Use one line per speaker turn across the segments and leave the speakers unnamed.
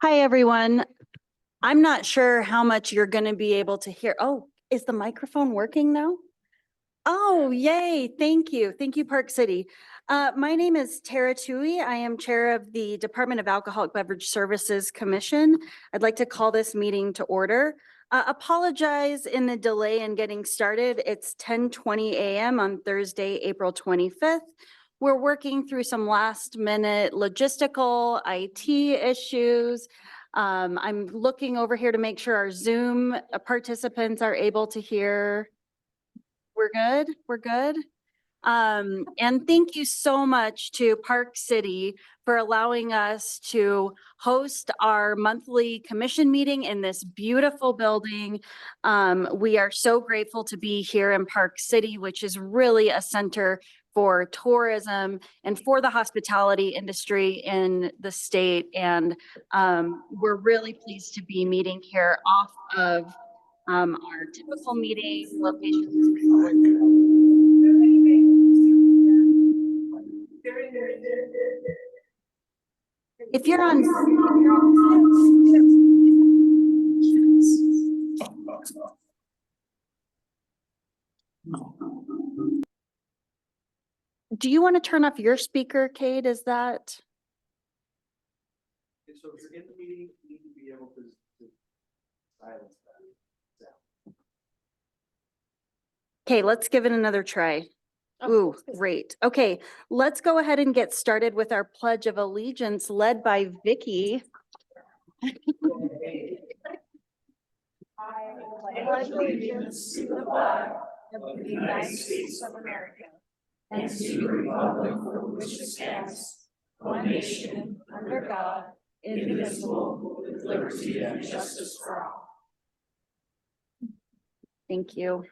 Hi, everyone. I'm not sure how much you're going to be able to hear. Oh, is the microphone working now? Oh, yay. Thank you. Thank you, Park City. My name is Tara Tui. I am chair of the Department of Alcoholic Beverage Services Commission. I'd like to call this meeting to order. Apologize in the delay in getting started. It's 10:20 a.m. on Thursday, April 25th. We're working through some last minute logistical IT issues. I'm looking over here to make sure our Zoom participants are able to hear. We're good. We're good. And thank you so much to Park City for allowing us to host our monthly commission meeting in this beautiful building. We are so grateful to be here in Park City, which is really a center for tourism and for the hospitality industry in the state. And we're really pleased to be meeting here off of our typical meeting locations. If you're on, do you want to turn off your speaker, Kate? Is that?
So if you're in the meeting, you need to be able to silence that.
Okay, let's give it another try. Ooh, great. Okay, let's go ahead and get started with our Pledge of Allegiance led by Vicky.
I pledge allegiance to the flag of the United States of America and to the republic for which it stands, one nation, under God, indivisible, with liberty and justice for all.
Thank you.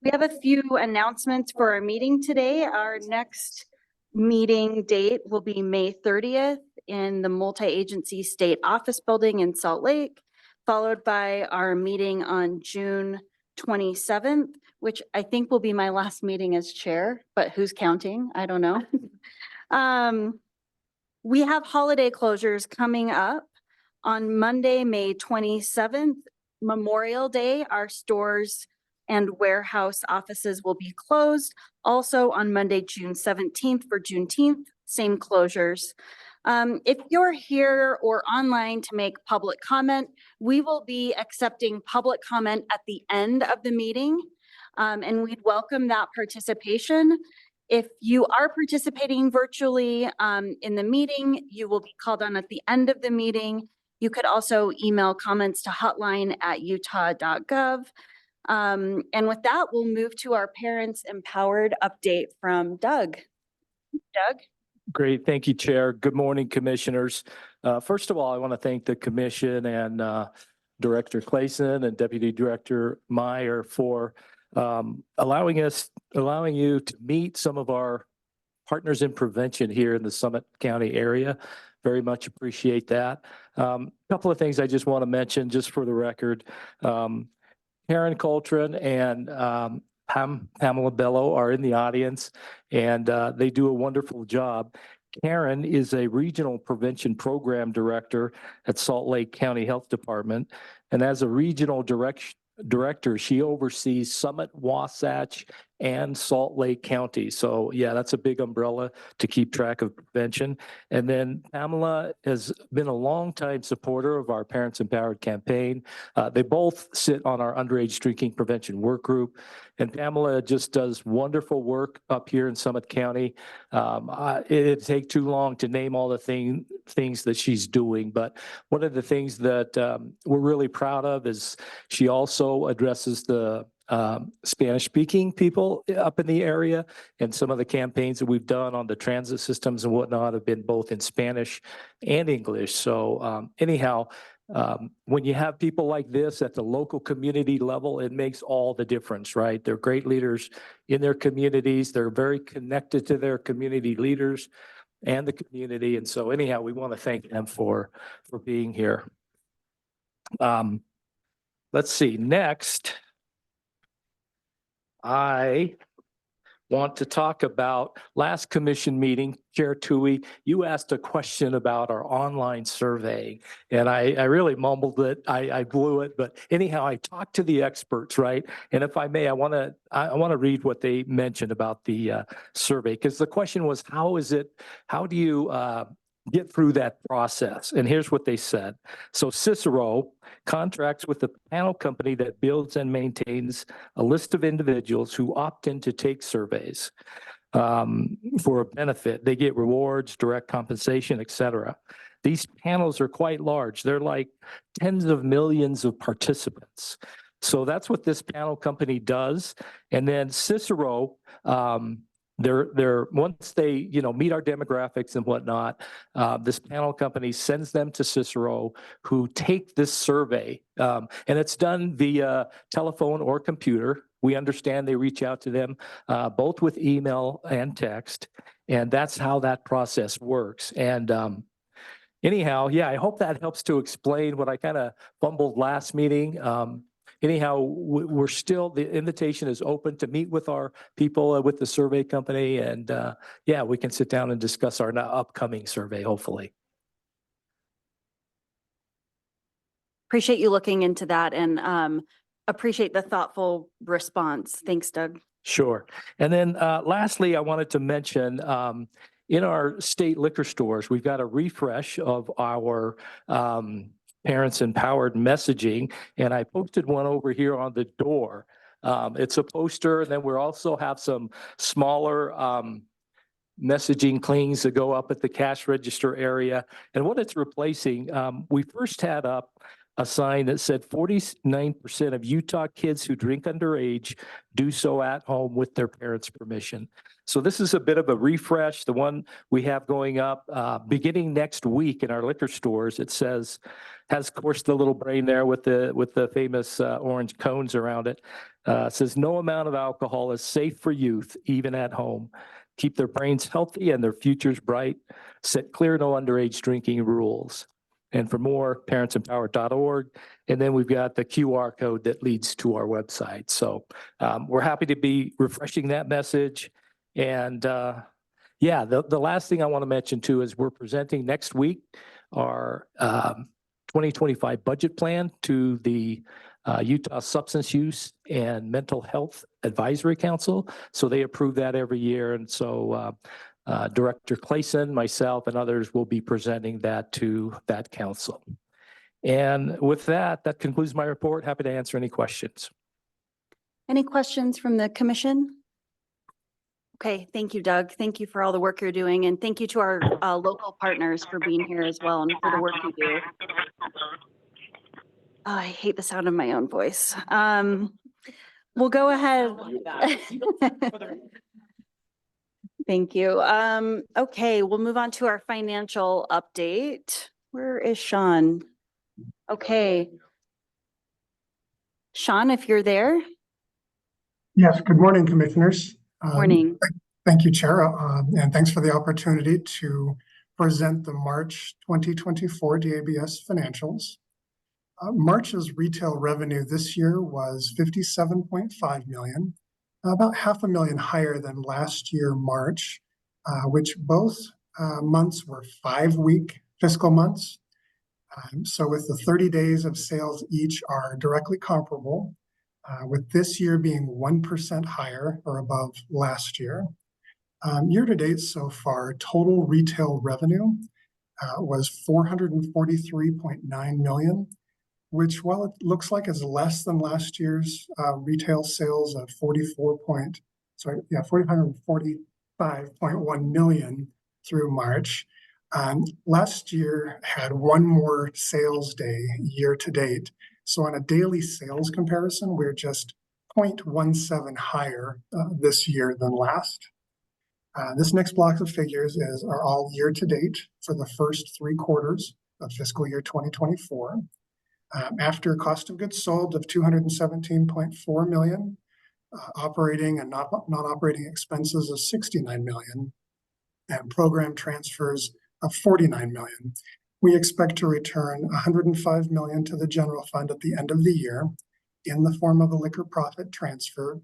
We have a few announcements for our meeting today. Our next meeting date will be May 30th in the Multi-Agency State Office Building in Salt Lake, followed by our meeting on June 27th, which I think will be my last meeting as chair, but who's counting? I don't know. We have holiday closures coming up on Monday, May 27th, Memorial Day. Our stores and warehouse offices will be closed. Also on Monday, June 17th for Juneteenth, same closures. If you're here or online to make public comment, we will be accepting public comment at the end of the meeting, and we'd welcome that participation. If you are participating virtually in the meeting, you will be called on at the end of the meeting. You could also email comments to hotline@utah.gov. And with that, we'll move to our Parents Empowered update from Doug. Doug?
Great. Thank you, Chair. Good morning, Commissioners. First of all, I want to thank the Commission and Director Clayson and Deputy Director Meyer for allowing you to meet some of our partners in prevention here in the Summit County area. Very much appreciate that. A couple of things I just want to mention just for the record. Karen Coltrane and Pamela Bello are in the audience, and they do a wonderful job. Karen is a regional prevention program director at Salt Lake County Health Department, and as a regional director, she oversees Summit, Wasatch, and Salt Lake County. So yeah, that's a big umbrella to keep track of prevention. And then Pamela has been a longtime supporter of our Parents Empowered campaign. They both sit on our underage drinking prevention work group. And Pamela just does wonderful work up here in Summit County. It'd take too long to name all the things that she's doing. But one of the things that we're really proud of is she also addresses the Spanish-speaking people up in the area, and some of the campaigns that we've done on the transit systems and whatnot have been both in Spanish and English. So anyhow, when you have people like this at the local community level, it makes all the difference, right? They're great leaders in their communities. They're very connected to their community leaders and the community. And so anyhow, we want to thank them for being here. Let's see, next. I want to talk about last commission meeting. Chair Tui, you asked a question about our online survey, and I really mumbled it. I blew it, but anyhow, I talked to the experts, right? And if I may, I want to read what they mentioned about the survey, because the question was, how do you get through that process? And here's what they said. So Cicero contracts with the panel company that builds and maintains a list of individuals who opt in to take surveys for a benefit. They get rewards, direct compensation, et cetera. These panels are quite large. They're like tens of millions of participants. So that's what this panel company does. And then Cicero, they're once they meet our demographics and whatnot, this panel company sends them to Cicero, who take this survey, and it's done via telephone or computer. We understand they reach out to them both with email and text, and that's how that process works. And anyhow, yeah, I hope that helps to explain what I kind of fumbled last meeting. Anyhow, we're still, the invitation is open to meet with our people with the survey company, and yeah, we can sit down and discuss our upcoming survey, hopefully.
Appreciate you looking into that, and appreciate the thoughtful response. Thanks, Doug.
Sure. And then lastly, I wanted to mention in our state liquor stores, we've got a refresh of our Parents Empowered messaging, and I posted one over here on the door. It's a poster, and then we also have some smaller messaging clings that go up at the cash register area. And what it's replacing, we first had up a sign that said 49% of Utah kids who drink underage do so at home with their parents' permission. So this is a bit of a refresh. The one we have going up beginning next week in our liquor stores, it has, of course, the little brain there with the famous orange cones around it. It says, no amount of alcohol is safe for youth, even at home. Keep their brains healthy and their futures bright. Set clear no underage drinking rules. And for more, parentsempowered.org. And then we've got the QR code that leads to our website. So we're happy to be refreshing that message. And yeah, the last thing I want to mention too is we're presenting next week our 2025 budget plan to the Utah Substance Use and Mental Health Advisory Council. So they approve that every year. And so Director Clayson, myself, and others will be presenting that to that council. And with that, that concludes my report. Happy to answer any questions.
Any questions from the commission? Okay, thank you, Doug. Thank you for all the work you're doing, and thank you to our local partners for being here as well and for the work you do. Oh, I hate the sound of my own voice. We'll go ahead. Thank you. Okay, we'll move on to our financial update. Where is Sean? Okay. Sean, if you're there.
Yes, good morning, commissioners.
Morning.
Thank you, Chair, and thanks for the opportunity to present the March 2024 DABS financials. March's retail revenue this year was $57.5 million, about $500,000 higher than last year, March, which both months were 5-week fiscal months. So with the 30 days of sales each are directly comparable, with this year being 1% higher or above last year. Year to date so far, total retail revenue was $443.9 million, which, while it looks like is less than last year's retail sales of $445.1 million through March, last year had one more sales day year to date. So on a daily sales comparison, we're just 0.17 higher this year than last. This next block of figures are all year to date for the first 3 quarters of fiscal year 2024. After cost of goods sold of $217.4 million, operating and non-operating expenses of $69 million, and program transfers of $49 million. We expect to return $105 million to the general fund at the end of the year in the form of a liquor profit transfer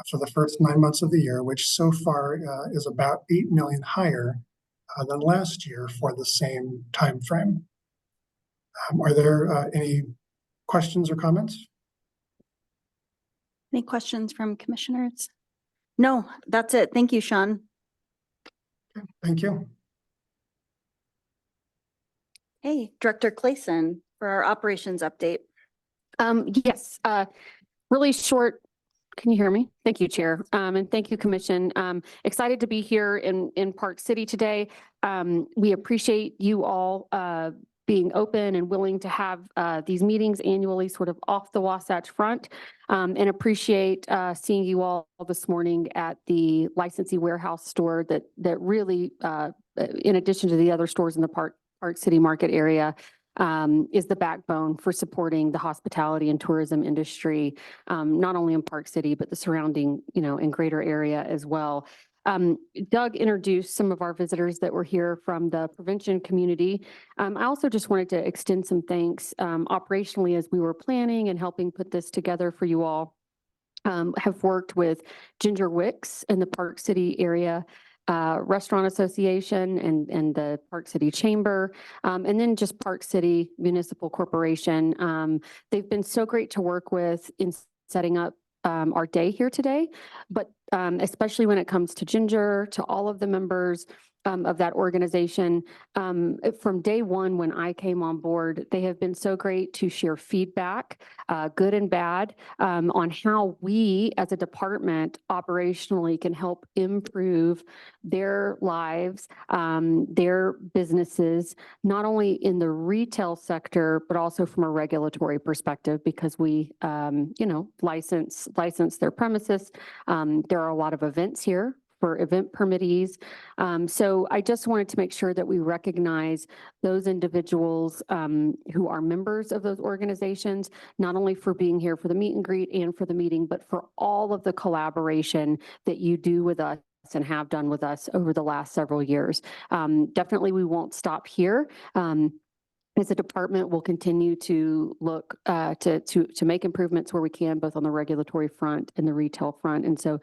for the first 9 months of the year, which so far is about 8 million higher than last year for the same time frame. Are there any questions or comments?
Any questions from commissioners? No, that's it. Thank you, Sean.
Okay, thank you.
Hey, Director Clayson for our operations update.
Yes, really short. Can you hear me? Thank you, Chair. And thank you, Commission. Excited to be here in Park City today. We appreciate you all being open and willing to have these meetings annually sort of off the Wasatch Front, and appreciate seeing you all this morning at the licensee warehouse store that really, in addition to the other stores in the Park City market area, is the backbone for supporting the hospitality and tourism industry, not only in Park City, but the surrounding, and greater area as well. Doug introduced some of our visitors that were here from the prevention community. I also just wanted to extend some thanks operationally as we were planning and helping put this together for you all. Have worked with Ginger Wicks in the Park City area Restaurant Association and the Park City Chamber, and then just Park City Municipal Corporation. They've been so great to work with in setting up our day here today, but especially when it comes to Ginger, to all of the members of that organization. From day one, when I came on board, they have been so great to share feedback, good and bad, on how we as a department operationally can help improve their lives, their businesses, not only in the retail sector, but also from a regulatory perspective, because we, license their premises. There are a lot of events here for event permittees. So I just wanted to make sure that we recognize those individuals who are members of those organizations, not only for being here for the meet and greet and for the meeting, but for all of the collaboration that you do with us and have done with us over the last several years. Definitely we won't stop here. As a department, we'll continue to look to make improvements where we can, both on the regulatory front and the retail front. And so,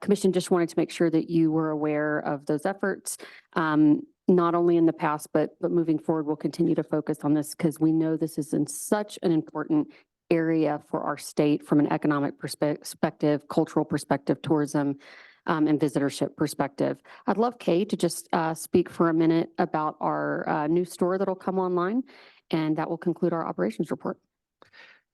Commission just wanted to make sure that you were aware of those efforts, not only in the past, but moving forward, we'll continue to focus on this because we know this is in such an important area for our state from an economic perspective, cultural perspective, tourism, and visitorship perspective. I'd love Kay to just speak for a minute about our new store that'll come online, and that will conclude our operations report.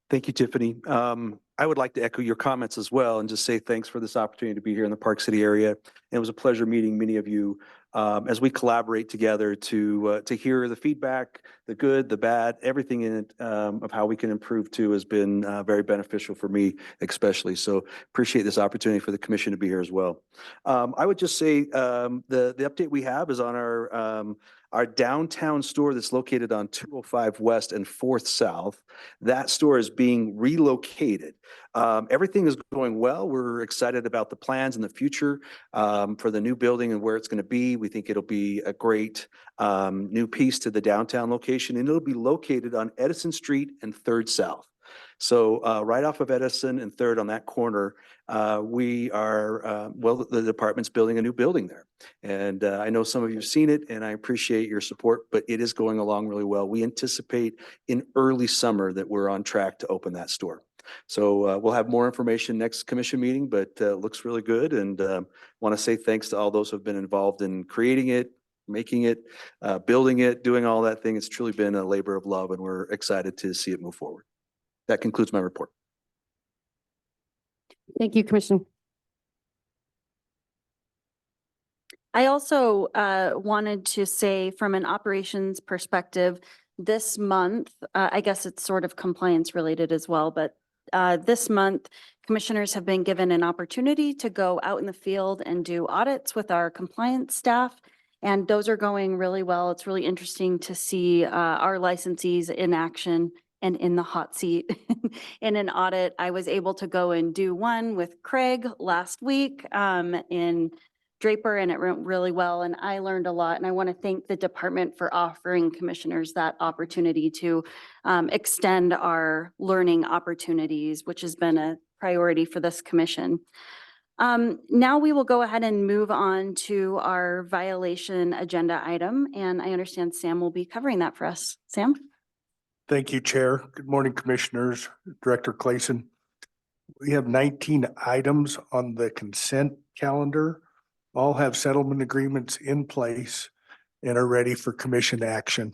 Thank you, Tiffany. I would like to echo your comments as well and just say thanks for this opportunity to be here in the Park City area. It was a pleasure meeting many of you as we collaborate together to hear the feedback, the good, the bad, everything in it of how we can improve too has been very beneficial for me, especially. So appreciate this opportunity for the commission to be here as well. I would just say the update we have is on our downtown store that's located on 205 West and 4th South. That store is being relocated. Everything is going well. We're excited about the plans in the future for the new building and where it's going to be. We think it'll be a great new piece to the downtown location, and it'll be located on Edison Street and 3rd South. So right off of Edison and 3rd on that corner, we are, the department's building a new building there. And I know some of you have seen it, and I appreciate your support, but it is going along really well. We anticipate in early summer that we're on track to open that store. So we'll have more information next commission meeting, but it looks really good. And want to say thanks to all those who have been involved in creating it, making it, building it, doing all that thing. It's truly been a labor of love, and we're excited to see it move forward. That concludes my report.
Thank you, Commission.
I also wanted to say from an operations perspective, this month, I guess it's sort of compliance related as well, but this month, commissioners have been given an opportunity to go out in the field and do audits with our compliance staff. And those are going really well. It's really interesting to see our licensees in action and in the hot seat in an audit. I was able to go and do one with Craig last week in Draper, and it went really well. And I learned a lot. And I want to thank the department for offering commissioners that opportunity to extend our learning opportunities, which has been a priority for this commission. Now we will go ahead and move on to our violation agenda item, and I understand Sam will be covering that for us. Sam?
Thank you, Chair. Good morning, Commissioners, Director Clayson. We have 19 items on the consent calendar. All have settlement agreements in place and are ready for commission action.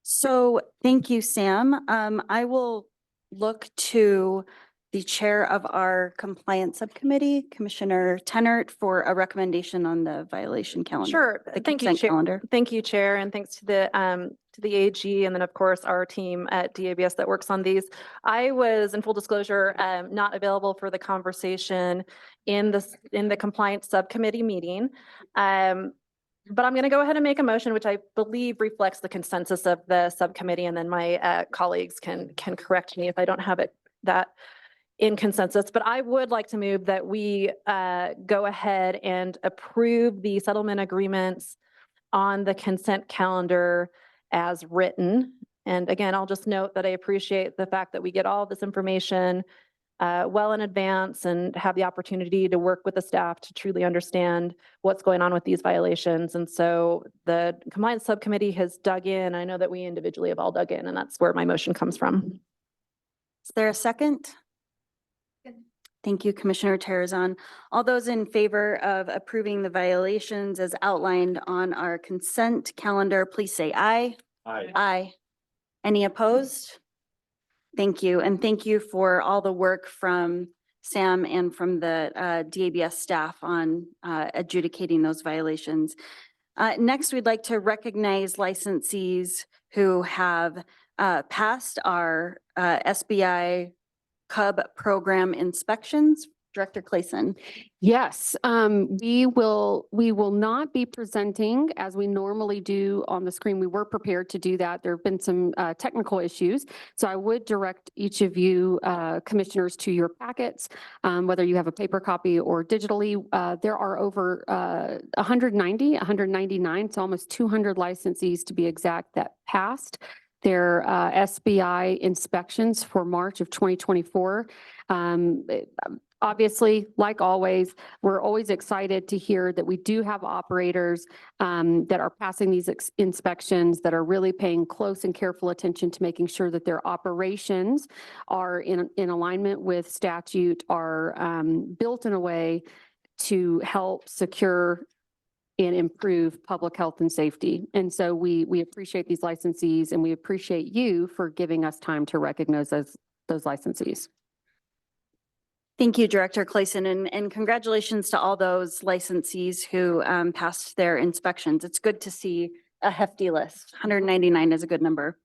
So thank you, Sam. I will look to the chair of our compliance subcommittee, Commissioner Tenert, for a recommendation on the violation calendar.
Sure.
The
Thank you,
consent
Chair.
calendar.
Thank you, Chair, and thanks to the AG, and then of course our team at DABS that works on these. I was, in full disclosure, not available for the conversation in the compliance subcommittee meeting. But I'm going to go ahead and make a motion, which I believe reflects the consensus of the subcommittee, and then my colleagues can correct me if I don't have that in consensus. But I would like to move that we go ahead and approve the settlement agreements on the consent calendar as written. And again, I'll just note that I appreciate the fact that we get all this information well in advance and have the opportunity to work with the staff to truly understand what's going on with these violations. And so the compliance subcommittee has dug in. I know that we individually have all dug in, and that's where my motion comes from.
Is there a second? Thank you, Commissioner Terrazon. All those in favor of approving the violations as outlined on our consent calendar, please say aye.
Aye.
Aye. Any opposed? Thank you. And thank you for all the work from Sam and from the DABS staff on adjudicating those violations. Next, we'd like to recognize licensees who have passed our SBI Cub program inspections. Director Clayson.
Yes, we will not be presenting as we normally do on the screen. We were prepared to do that. There have been some technical issues. So I would direct each of you commissioners to your packets, whether you have a paper copy or digitally. There are over 199, so almost 200 licensees to be exact, that passed their SBI inspections for March of 2024. Obviously, like always, we're always excited to hear that we do have operators that are passing these inspections, that are really paying close and careful attention to making sure that their operations are in alignment with statute, are built in a way to help secure and improve public health and safety. And so we appreciate these licensees, and we appreciate you for giving us time to recognize those licensees.
Thank you, Director Clayson, and congratulations to all those licensees who passed their inspections. It's good to see a hefty list. 199 is a good number.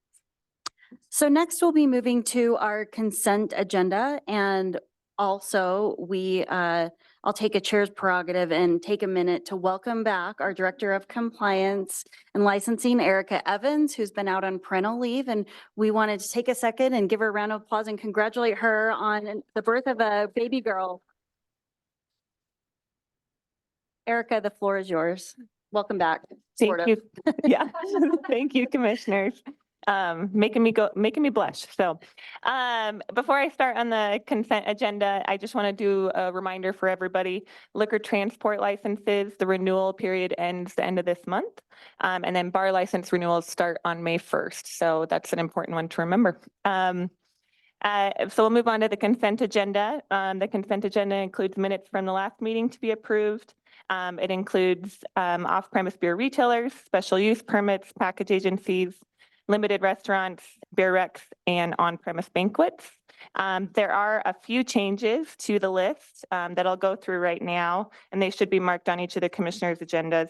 So next we'll be moving to our consent agenda, and also I'll take a chair's prerogative and take a minute to welcome back our Director of Compliance and Licensing, Erica Evans, who's been out on parental leave. And we wanted to take a second and give her a round of applause and congratulate her on the birth of a baby girl. Erica, the floor is yours. Welcome back.
Thank you. Yeah, thank you, commissioners. Making me blush. So, before I start on the consent agenda, I just want to do a reminder for everybody. Liquor transport licenses, the renewal period ends the end of this month. And then bar license renewals start on May 1st. So that's an important one to remember. So we'll move on to the consent agenda. The consent agenda includes minutes from the last meeting to be approved. It includes off-premise beer retailers, special use permits, package agencies, limited restaurants, beer recs, and on-premise banquets. There are a few changes to the list that I'll go through right now, and they should be marked on each of the commissioners' agendas.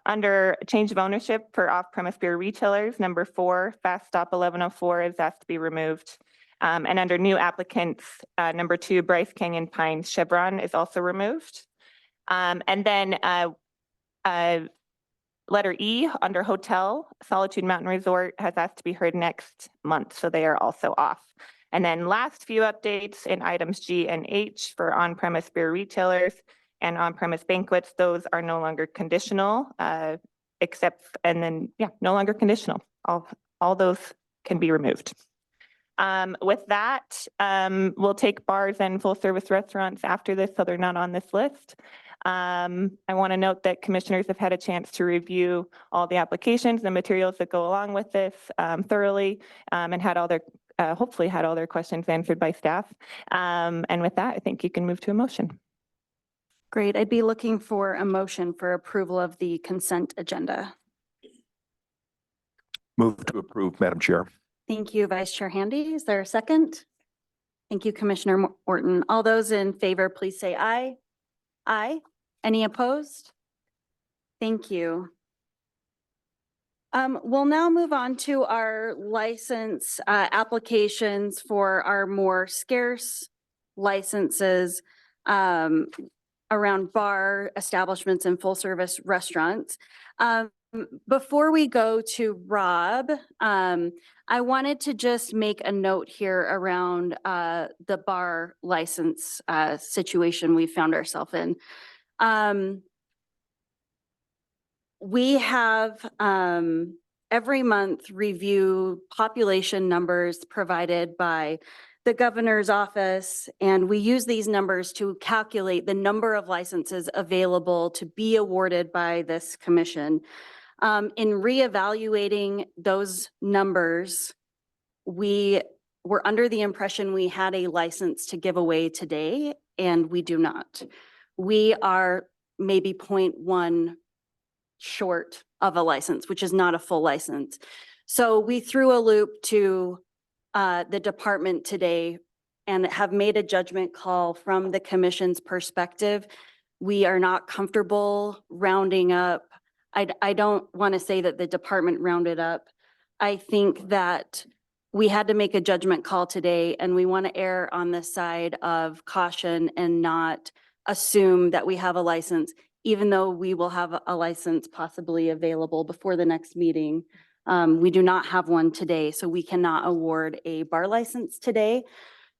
Under change of ownership for off-premise beer retailers, number 4, Fast Stop 1104 is asked to be removed. And under new applicants, number 2, Bryce Canyon Pines Chevron is also removed. And then letter E, under hotel, Solitude Mountain Resort has asked to be heard next month, so they are also off. And then last few updates in items G and H for on-premise beer retailers and on-premise banquets, those are no longer conditional. and then, yeah, no longer conditional. All those can be removed. With that, we'll take bars and full service restaurants after this, so they're not on this list. I want to note that commissioners have had a chance to review all the applications and materials that go along with this thoroughly, and had all their, hopefully had all their questions answered by staff. And with that, I think you can move to a motion.
Great. I'd be looking for a motion for approval of the consent agenda.
Move to approve, Madam Chair.
Thank you, Vice Chair Handy. Is there a second? Thank you, Commissioner Morton. All those in favor, please say aye. Aye. Any opposed? Thank you. We'll now move on to our license applications for our more scarce licenses around bar establishments and full service restaurants. Before we go to Rob, I wanted to just make a note here around the bar license situation we found ourselves in. We have every month review population numbers provided by the governor's office, and we use these numbers to calculate the number of licenses available to be awarded by this commission. In reevaluating those numbers, we were under the impression we had a license to give away today, and we do not. We are maybe 0.1 short of a license, which is not a full license. So we threw a loop to the department today and have made a judgment call from the commission's perspective. We are not comfortable rounding up. I don't want to say that the department rounded up. I think that we had to make a judgment call today, and we want to err on the side of caution and not assume that we have a license, even though we will have a license possibly available before the next meeting. We do not have one today, so we cannot award a bar license today.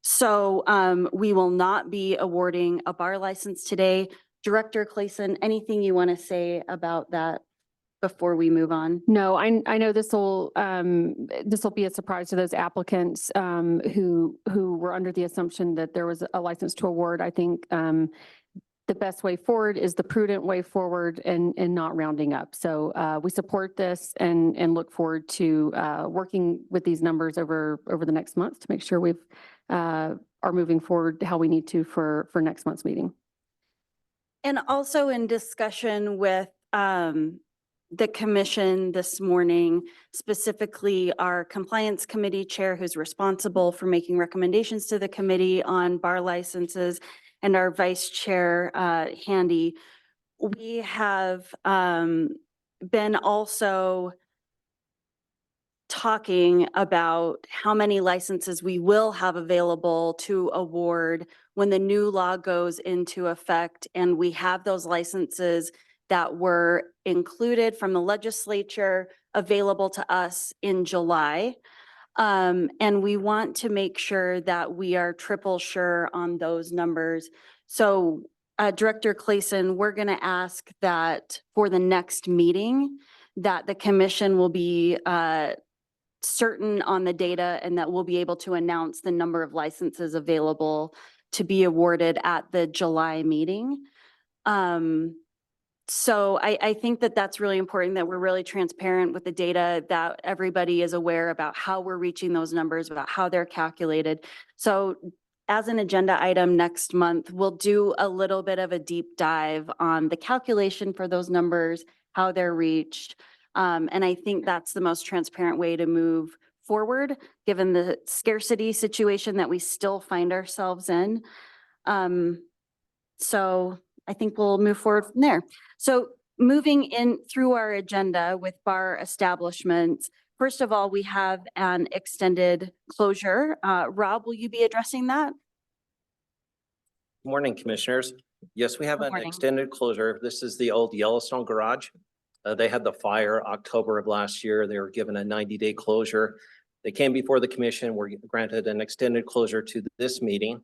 So we will not be awarding a bar license today. Director Clayson, anything you want to say about that before we move on?
No, I know this will be a surprise to those applicants who were under the assumption that there was a license to award. I think the best way forward is the prudent way forward and not rounding up. So we support this and look forward to working with these numbers over the next month to make sure we've are moving forward how we need to for next month's meeting.
And also in discussion with the commission this morning, specifically our compliance committee chair who's responsible for making recommendations to the committee on bar licenses, and our vice chair, Handy, we have been also talking about how many licenses we will have available to award when the new law goes into effect. And we have those licenses that were included from the legislature available to us in July. And we want to make sure that we are triple sure on those numbers. So Director Clayson, we're going to ask that for the next meeting that the commission will be certain on the data and that we'll be able to announce the number of licenses available to be awarded at the July meeting. So I think that that's really important, that we're really transparent with the data, that everybody is aware about how we're reaching those numbers, about how they're calculated. So as an agenda item next month, we'll do a little bit of a deep dive on the calculation for those numbers, how they're reached. And I think that's the most transparent way to move forward, given the scarcity situation that we still find ourselves in. So I think we'll move forward from there. So moving in through our agenda with bar establishments, first of all, we have an extended closure. Rob, will you be addressing that?
Morning, Commissioners. Yes, we have
Good
an
morning.
extended closure. This is the old Yellowstone Garage. They had the fire October of last year. They were given a 90-day closure. They came before the commission, were granted an extended closure to this meeting.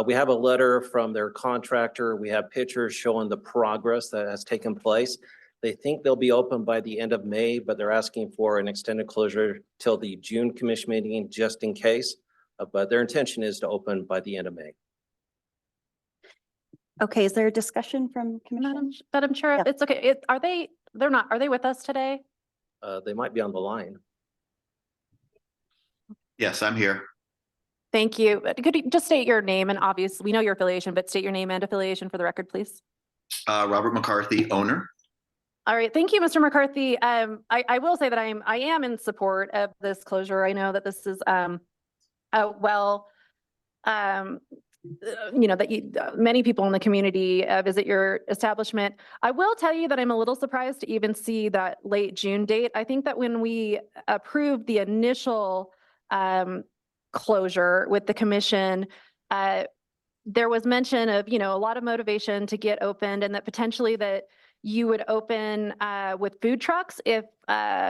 We have a letter from their contractor. We have pictures showing the progress that has taken place. They think they'll be open by the end of May, but they're asking for an extended closure till the June commission meeting just in case. But their intention is to open by the end of May.
Okay, is there a discussion from commission?
Madam Chair,
Yeah.
it's okay. Are they with us today?
They might be on the line.
Yes, I'm here.
Thank you. Could you just state your name and obviously, we know your affiliation, but state your name and affiliation for the record, please.
Robert McCarthy, owner.
All right, thank you, Mr. McCarthy. I will say that I am in support of this closure. I know that this is many people in the community visit your establishment. I will tell you that I'm a little surprised to even see that late June date. I think that when we approved the initial closure with the commission, there was mention of, a lot of motivation to get opened and that potentially that you would open with food trucks if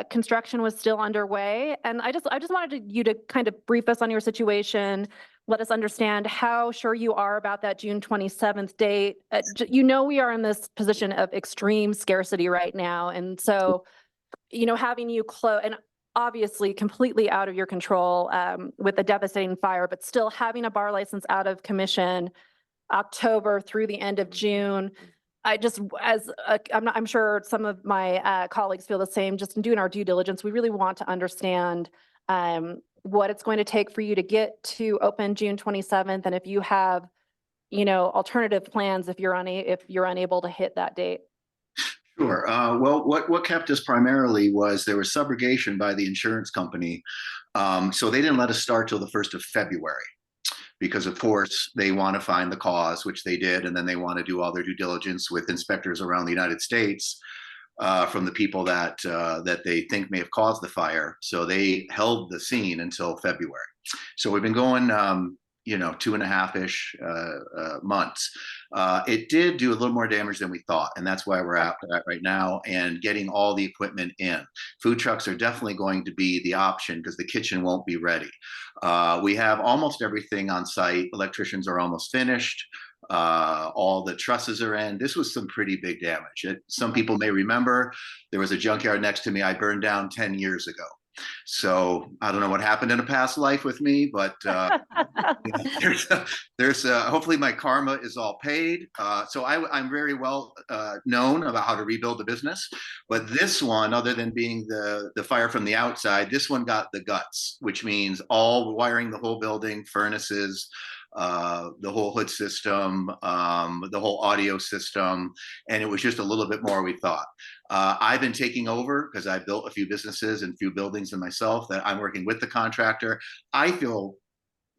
construction was still underway. And I just wanted you to kind of brief us on your situation, let us understand how sure you are about that June 27th date. We are in this position of extreme scarcity right now. And so, having you close, and obviously completely out of your control with the devastating fire, but still having a bar license out of commission October through the end of June. I'm sure some of my colleagues feel the same, just in doing our due diligence, we really want to understand what it's going to take for you to get to open June 27th. And if you have, alternative plans, if you're unable to hit that date.
Sure. Well, what kept us primarily was there was subrogation by the insurance company. So they didn't let us start till the 1st of February. Because of course they want to find the cause, which they did, and then they want to do all their due diligence with inspectors around the United States from the people that they think may have caused the fire. So they held the scene until February. So we've been going, 2.5-ish months. It did do a little more damage than we thought, and that's why we're at right now and getting all the equipment in. Food trucks are definitely going to be the option because the kitchen won't be ready. We have almost everything on site. Electricians are almost finished. All the trusses are in. This was some pretty big damage. Some people may remember there was a junkyard next to me I burned down 10 years ago. So I don't know what happened in a past life with me, but there's hopefully my karma is all paid. So I'm very well known about how to rebuild the business. But this one, other than being the fire from the outside, this one got the guts, which means all wiring the whole building, furnaces, the whole hood system, the whole audio system, and it was just a little bit more we thought. I've been taking over because I built a few businesses and a few buildings in myself that I'm working with the contractor. I feel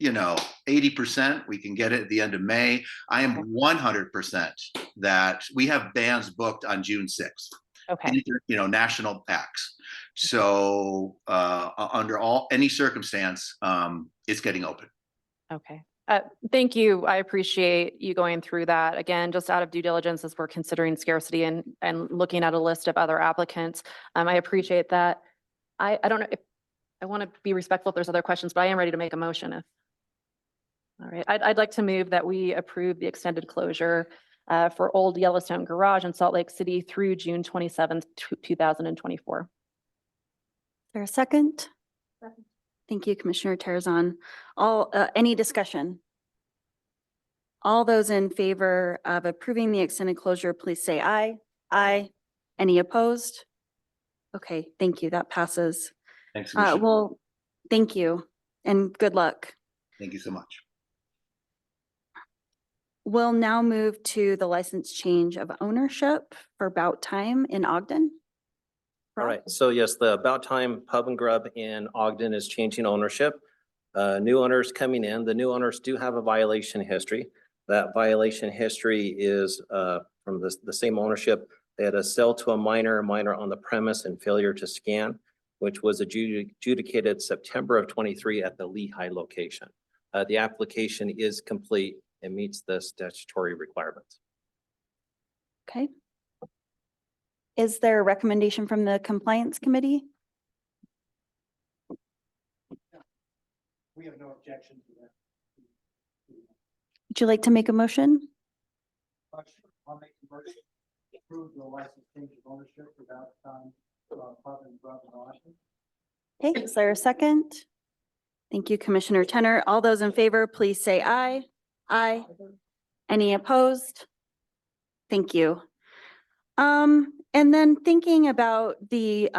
80% we can get it at the end of May. I am 100% that we have bands booked on June 6th.
Okay.
National acts. So under any circumstance, it's getting open.
Okay. Thank you. I appreciate you going through that. Again, just out of due diligence as we're considering scarcity and looking at a list of other applicants. I appreciate that. I don't know if I want to be respectful if there's other questions, but I am ready to make a motion. All right. I'd like to move that we approve the extended closure for Old Yellowstone Garage in Salt Lake City through June 27th, 2024.
Is there a second? Second. Thank you, Commissioner Terrazon. Any discussion? All those in favor of approving the extended closure, please say aye. Aye. Any opposed? Okay, thank you. That passes.
Thanks. Commissioner.
Well, thank you and good luck.
Thank you so much.
We'll now move to the license change of ownership for Bout Time in Ogden.
All right, so yes, the About Time Pub and Grub in Ogden is changing ownership. New owners coming in. The new owners do have a violation history. That violation history is from the same ownership. They had a sale to a minor on the premise and failure to scan, which was adjudicated September of 23 at the Lehigh location. The application is complete and meets the statutory requirements.
Okay. Is there a recommendation from the compliance committee?
We have no objection to that.
Would you like to make a motion?
I'll make the motion. approve the license change of ownership without pub and grub and Washington.
Okay, is there a second? Thank you, Commissioner Tenor. All those in favor, please say aye. Aye. Any opposed? Thank you. And then thinking about the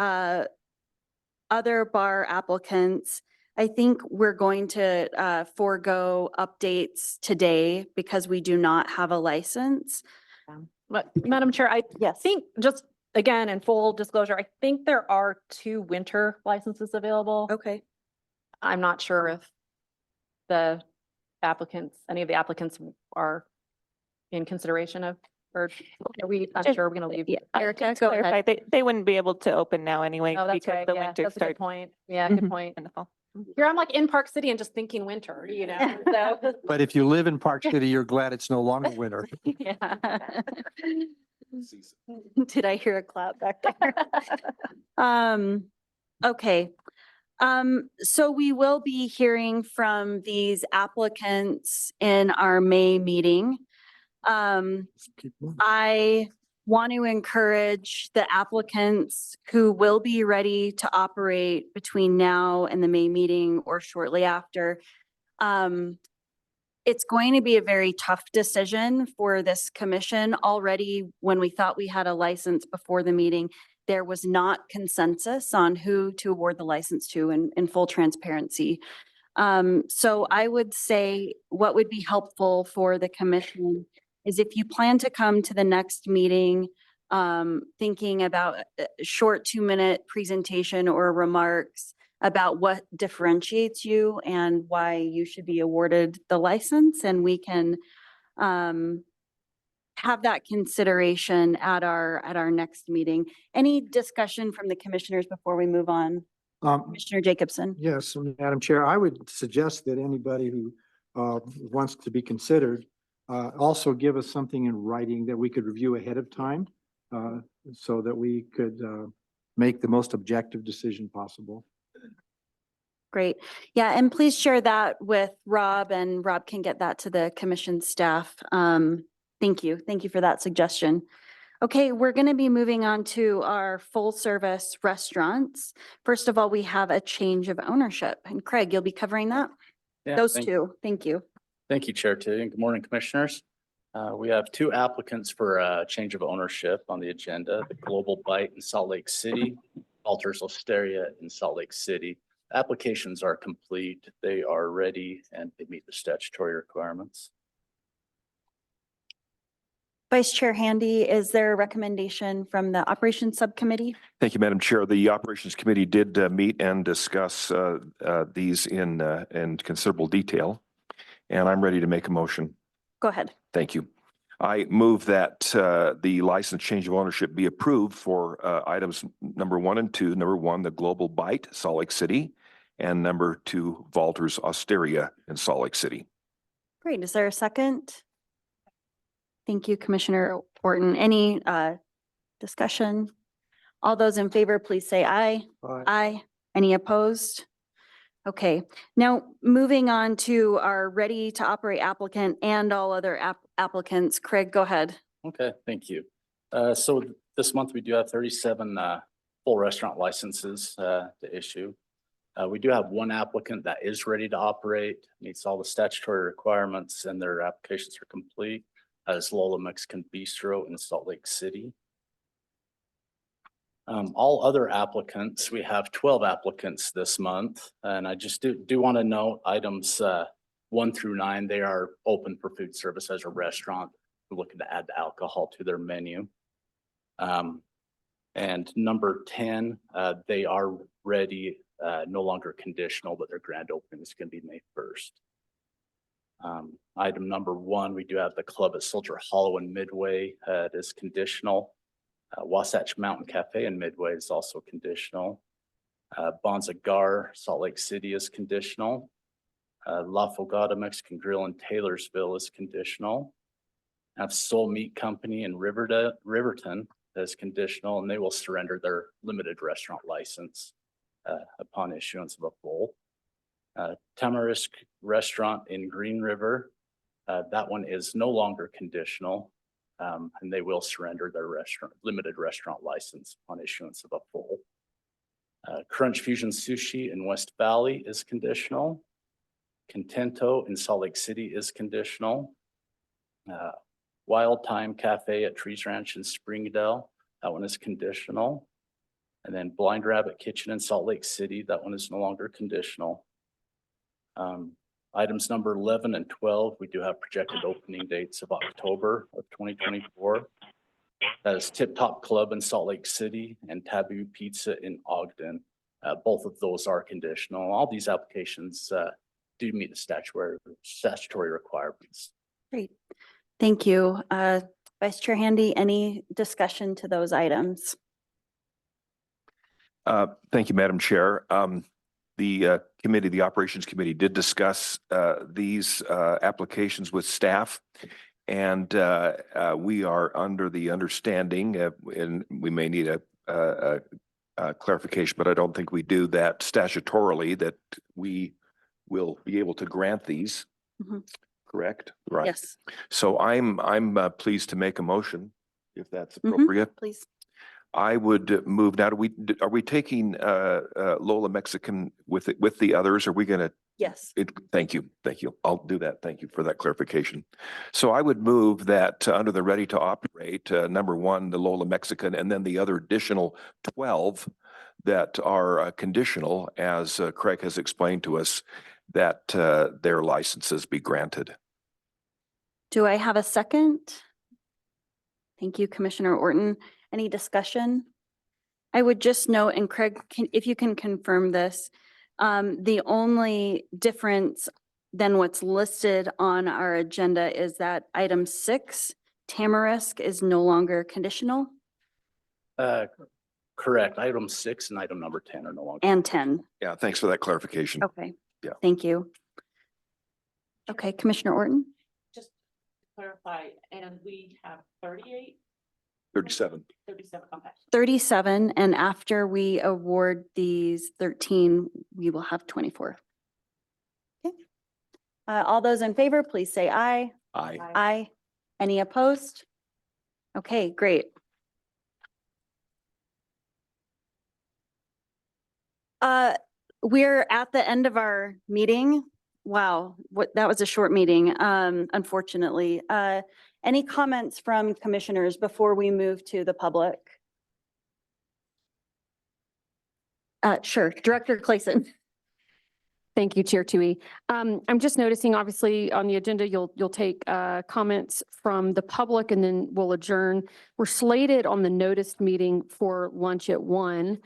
other bar applicants, I think we're going to forego updates today because we do not have a license.
But Madam Chair, I
Yes.
think just again, in full disclosure, I think there are 2 winter licenses available.
Okay.
I'm not sure if the applicants, any of the applicants are in consideration of, or are we, I'm
Just-
sure we're going to leave.
Yeah,
Erica,
To
go ahead.
clarify, they wouldn't be able to open now anyway
Oh, that's
because
right.
the
Yeah,
winter
that's a good
starts
point. Yeah, good
Mhm.
point.
in the fall.
Here I'm like in Park City and just thinking winter, you know, so.
But if you live in Park City, you're glad it's no longer winter.
Yeah.
Did I hear a clap back there? Okay. So we will be hearing from these applicants in our May meeting. I want to encourage the applicants who will be ready to operate between now and the May meeting or shortly after. It's going to be a very tough decision for this commission. Already, when we thought we had a license before the meeting, there was not consensus on who to award the license to in full transparency. So I would say what would be helpful for the commission is if you plan to come to the next meeting, thinking about a short 2-minute presentation or remarks about what differentiates you and why you should be awarded the license, and we can have that consideration at our next meeting. Any discussion from the commissioners before we move on? Commissioner Jacobson?
Yes, Madam Chair, I would suggest that anybody who wants to be considered also give us something in writing that we could review ahead of time so that we could make the most objective decision possible.
Great. Yeah, and please share that with Rob, and Rob can get that to the commission staff. Thank you. Thank you for that suggestion. Okay, we're going to be moving on to our full service restaurants. First of all, we have a change of ownership, and Craig, you'll be covering that?
Yeah,
Those
thank-
two. Thank you.
Thank you, Chair Tilly, and good morning, Commissioners. We have 2 applicants for a change of ownership on the agenda, the Global Bite in Salt Lake City, Walters Osteria in Salt Lake City. Applications are complete, they are ready, and they meet the statutory requirements.
Vice Chair Handy, is there a recommendation from the Operations Subcommittee?
Thank you, Madam Chair. The Operations Committee did meet and discuss these in considerable detail, and I'm ready to make a motion.
Go ahead.
Thank you. I move that the license change of ownership be approved for items number 1 and 2. Number 1, the Global Bite, Salt Lake City, and number 2, Walters Osteria in Salt Lake City.
Great. Is there a second? Thank you, Commissioner Orton. Any discussion? All those in favor, please say aye. Aye. Any opposed? Okay, now moving on to our ready to operate applicant and all other applicants. Craig, go ahead.
Okay, thank you. So this month we do have 37 full restaurant licenses to issue. We do have 1 applicant that is ready to operate, meets all the statutory requirements, and their applications are complete. As Lola Mexican Bistro in Salt Lake City. All other applicants, we have 12 applicants this month, and I just do want to note items 1 through 9, they are open for food service as a restaurant. We're looking to add alcohol to their menu. And number 10, they are ready, no longer conditional, but their grand opening is going to be May 1st. Item number 1, we do have the club at Soldier Hollow in Midway. It is conditional. Wasatch Mountain Cafe in Midway is also conditional. Bonza Gar, Salt Lake City is conditional. La Fogata Mexican Grill in Taylorsville is conditional. Have Soul Meat Company in Riverton is conditional, and they will surrender their limited restaurant license upon issuance of a full. Tamarisk Restaurant in Green River, that one is no longer conditional. And they will surrender their limited restaurant license on issuance of a full. Crunch Fusion Sushi in West Valley is conditional. Contento in Salt Lake City is conditional. Wild Time Cafe at Trees Ranch in Springdale, that one is conditional. And then Blind Rabbit Kitchen in Salt Lake City, that one is no longer conditional. Items number 11 and 12, we do have projected opening dates of October of 2024. That is Tip Top Club in Salt Lake City and Taboo Pizza in Ogden. Both of those are conditional. All these applications do meet the statutory requirements.
Great. Thank you. Vice Chair Handy, any discussion to those items?
Thank you, Madam Chair. The committee, the Operations Committee did discuss these applications with staff. And we are under the understanding, and we may need a clarification, but I don't think we do that statutorily, that we will be able to grant these.
Mhm.
Correct? Right.
Yes,
So I'm pleased to make a motion, if that's
Mhm.
appropriate.
please.
I would move now. Are we taking Lola Mexican with the others? Are we going to?
Yes.
Thank you. Thank you. I'll do that. Thank you for that clarification. So I would move that under the ready to operate, number 1, the Lola Mexican, and then the other additional 12 that are conditional, as Craig has explained to us, that their licenses be granted.
Do I have a second? Thank you, Commissioner Orton. Any discussion? I would just note, and Craig, if you can confirm this, the only difference than what's listed on our agenda is that item 6, Tamarisk, is no longer conditional,
Correct. Item 6 and item number 10 are no longer.
and 10.
Yeah, thanks for that clarification.
Okay.
Yeah.
Thank you. Okay, Commissioner Orton?
Just to clarify, and we have 38,
37.
37, okay.
37, and after we award these 13, we will have 24. Okay. All those in favor, please say aye.
Aye.
Aye. Any opposed? Okay, great. We're at the end of our meeting. Wow, that was a short meeting, unfortunately. Any comments from commissioners before we move to the public? Sure, Director Clayson.
Thank you, Chair Tui. I'm just noticing, obviously, on the agenda, you'll take comments from the public and then we'll adjourn. We're slated on the noticed meeting for lunch at 1.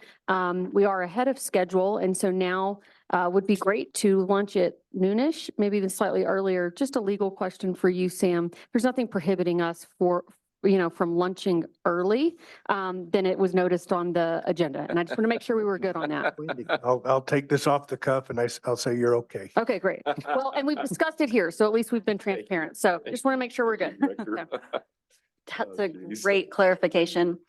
We are ahead of schedule, and so now would be great to lunch at noonish, maybe even slightly earlier. Just a legal question for you, Sam. There's nothing prohibiting us from lunching early than it was noticed on the agenda. And I just want to make sure we were good on that.
I'll take this off the cuff and I'll say you're okay.
Okay, great. Well, and we've discussed it here, so at least we've been transparent. So just want to make sure we're good.
That's a great clarification.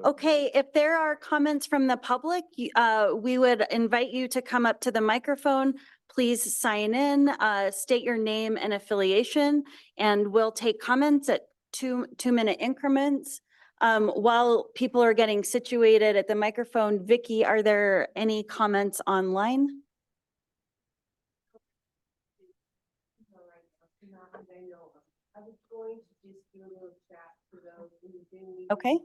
Okay, if there are comments from the public, we would invite you to come up to the microphone. Please sign in, state your name and affiliation, and we'll take comments at 2-minute increments. While people are getting situated at the microphone, Vicky, are there any comments online? Okay.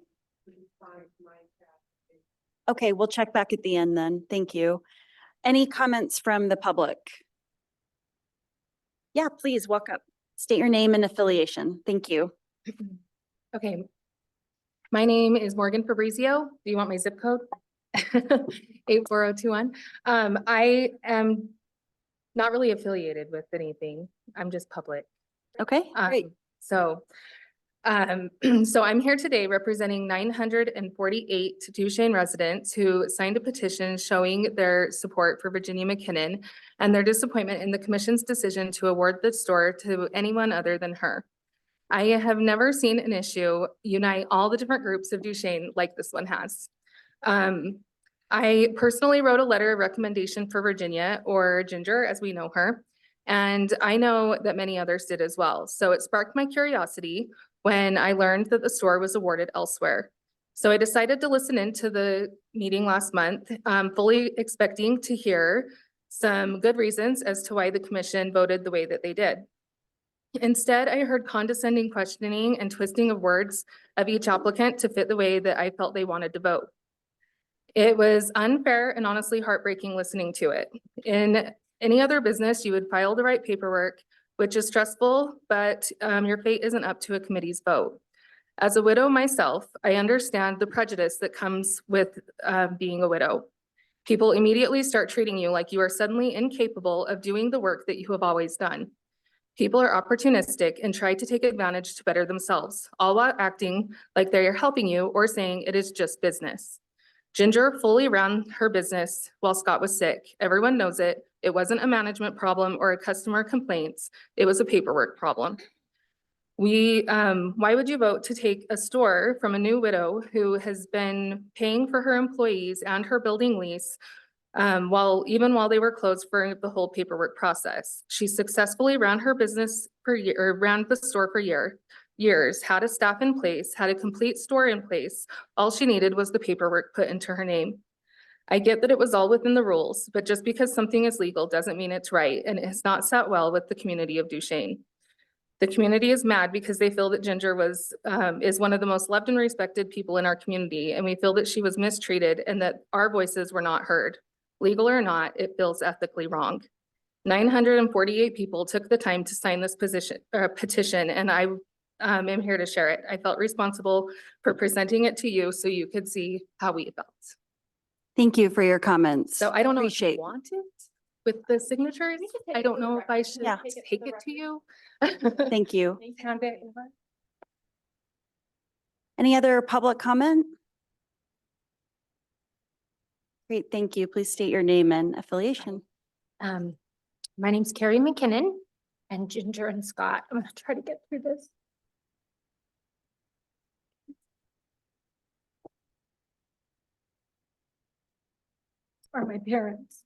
Okay, we'll check back at the end then. Thank you. Any comments from the public? Yeah, please walk up. State your name and affiliation. Thank you.
Okay. My name is Morgan Fabrizio. Do you want my zip code? 84021. I am not really affiliated with anything. I'm just public.
Okay, great.
So I'm here today representing 948 Duchesne residents who signed a petition showing their support for Virginia McKinnon and their disappointment in the commission's decision to award the store to anyone other than her. I have never seen an issue unite all the different groups of Duchesne like this one has. I personally wrote a letter of recommendation for Virginia, or Ginger as we know her, and I know that many others did as well. So it sparked my curiosity. when I learned that the store was awarded elsewhere. So I decided to listen into the meeting last month, fully expecting to hear some good reasons as to why the commission voted the way that they did. Instead, I heard condescending questioning and twisting of words of each applicant to fit the way that I felt they wanted to vote. It was unfair and honestly heartbreaking listening to it. In any other business, you would file the right paperwork, which is stressful, but your fate isn't up to a committee's vote. As a widow myself, I understand the prejudice that comes with being a widow. People immediately start treating you like you are suddenly incapable of doing the work that you have always done. People are opportunistic and try to take advantage to better themselves, all while acting like they are helping you or saying it is just business. Ginger fully ran her business while Scott was sick. Everyone knows it. It wasn't a management problem or a customer complaints. It was a paperwork problem. Why would you vote to take a store from a new widow who has been paying for her employees and her building lease even while they were closed for the whole paperwork process? She successfully ran her business for year, or ran the store for years, had a staff in place, had a complete store in place. All she needed was the paperwork put into her name. I get that it was all within the rules, but just because something is legal doesn't mean it's right, and it has not sat well with the community of Duchesne. The community is mad because they feel that Ginger is one of the most loved and respected people in our community, and we feel that she was mistreated and that our voices were not heard. Legal or not, it feels ethically wrong. 948 people took the time to sign this petition, and I am here to share it. I felt responsible for presenting it to you so you could see how we felt.
Thank you for your comments.
So I don't know if
Appreciate.
you want it with the signatures. I don't know if I should
Yeah.
take it to you.
Thank you.
Hand it over.
Any other public comment? Great, thank you. Please state your name and affiliation.
My name's Carrie McKinnon and Ginger and Scott. I'm gonna try to get through this. Are my parents.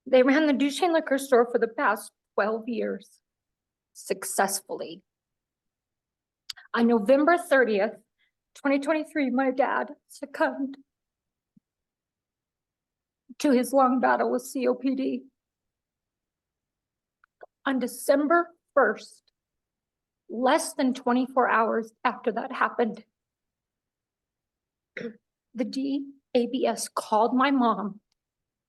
They ran the Duchesne Liquor Store for the past 12 years successfully. On November 30th, 2023, my dad succumbed to his long battle with COPD. On December 1st, less than 24 hours after that happened, the DABS called my mom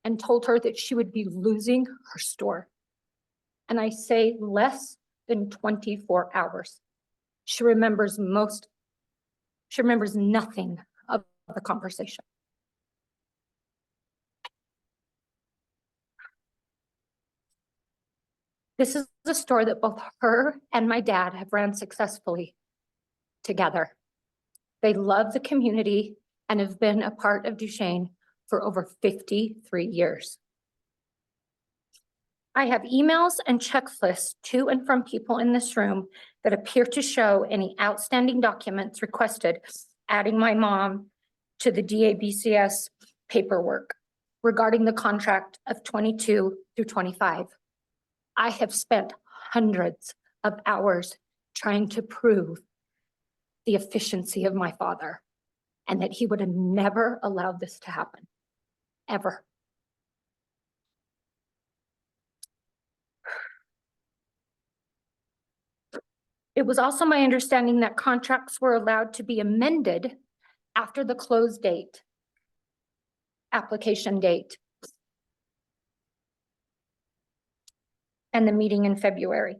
and told her that she would be losing her store. And I say less than 24 hours. She remembers nothing of the conversation. This is the store that both her and my dad have ran successfully together. They love the community and have been a part of Duchesne for over 53 years. I have emails and checklists to and from people in this room that appear to show any outstanding documents requested, adding my mom to the DABCS paperwork regarding the contract of 22 through 25. I have spent hundreds of hours trying to prove the efficiency of my father and that he would have never allowed this to happen, ever. It was also my understanding that contracts were allowed to be amended after the close date, application date, and the meeting in February.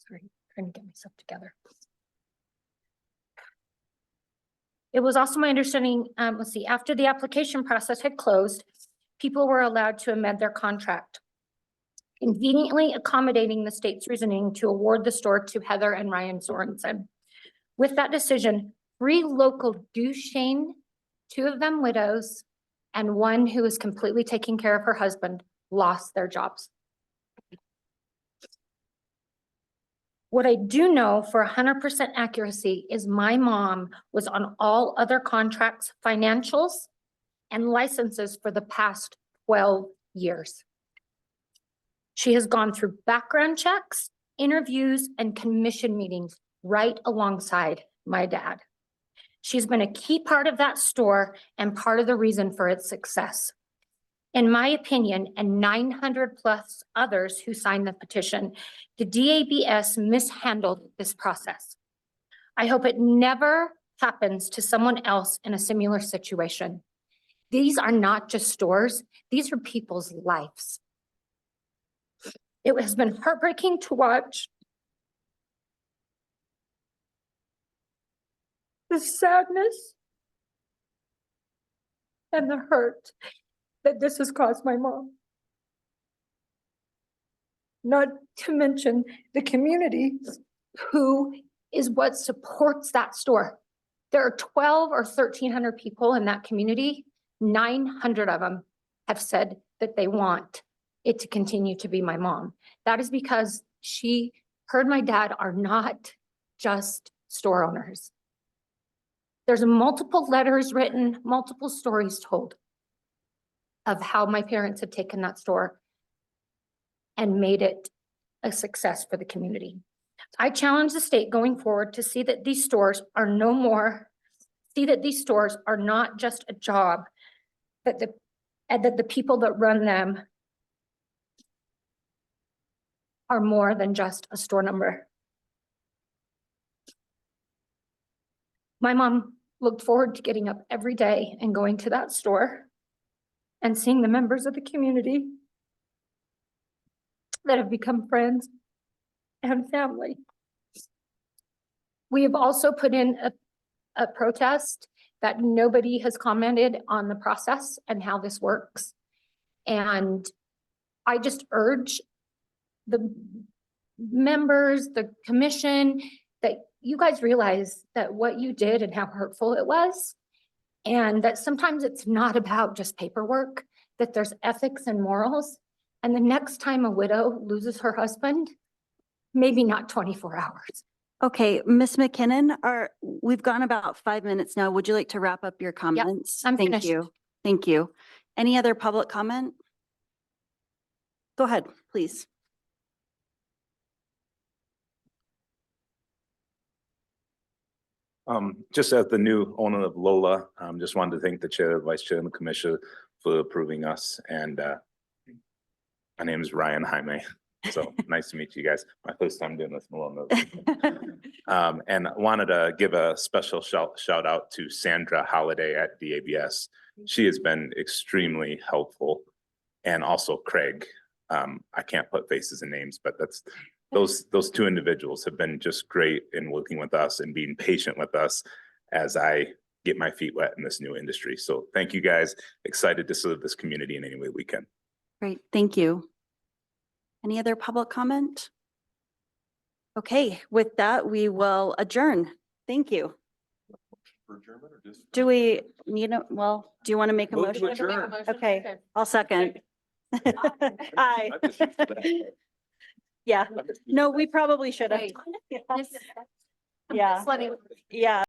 Sorry, trying to get myself together. It was also my understanding, after the application process had closed, people were allowed to amend their contract, conveniently accommodating the state's reasoning to award the store to Heather and Ryan Sorensen. With that decision, 3 local Duchesne, 2 of them widows, and 1 who is completely taking care of her husband, lost their jobs. What I do know for 100% accuracy is my mom was on all other contracts, financials, and licenses for the past 12 years. She has gone through background checks, interviews, and commission meetings right alongside my dad. She's been a key part of that store and part of the reason for its success. In my opinion, and 900 plus others who signed the petition, the DABS mishandled this process. I hope it never happens to someone else in a similar situation. These are not just stores, these are people's lives. It has been heartbreaking to watch the sadness and the hurt that this has caused my mom. Not to mention the community who is what supports that store. There are 12 or 1,300 people in that community. 900 of them have said that they want it to continue to be my mom. That is because her and my dad are not just store owners. There's multiple letters written, multiple stories told of how my parents have taken that store and made it a success for the community. I challenge the state going forward to see that these stores are not just a job, that the people that run them are more than just a store number. My mom looked forward to getting up every day and going to that store and seeing the members of the community that have become friends and family. We have also put in a protest that nobody has commented on the process and how this works. And I just urge the members, the commission, that you guys realize that what you did and how hurtful it was, and that sometimes it's not about just paperwork, that there's ethics and morals. And the next time a widow loses her husband, maybe not 24 hours.
Okay, Ms. McKinnon, we've gone about 5 minutes now. Would you like to wrap up your comments?
I'm
Thank
finished.
you. Thank you. Any other public comment? Go ahead, please.
Just as the new owner of Lola, just wanted to thank the chair, the vice chair, and the commission for approving us. And my name is Ryan Jaime. So nice to meet you guys. My first time doing this, Malone. And I wanted to give a special shout out to Sandra Holiday at DABS. She has been extremely helpful, and also Craig. I can't put faces and names, but those two individuals have been just great in working with us and being patient with us as I get my feet wet in this new industry. So thank you guys. Excited to serve this community in any way we can.
Great, thank you. Any other public comment? Okay, with that, we will adjourn. Thank you. Do we need do you want to make a
Move to
motion?
adjourn.
Okay, I'll second. Aye. Yeah, no, we probably should have.
Wait.
Yeah,
Just letting-
yeah.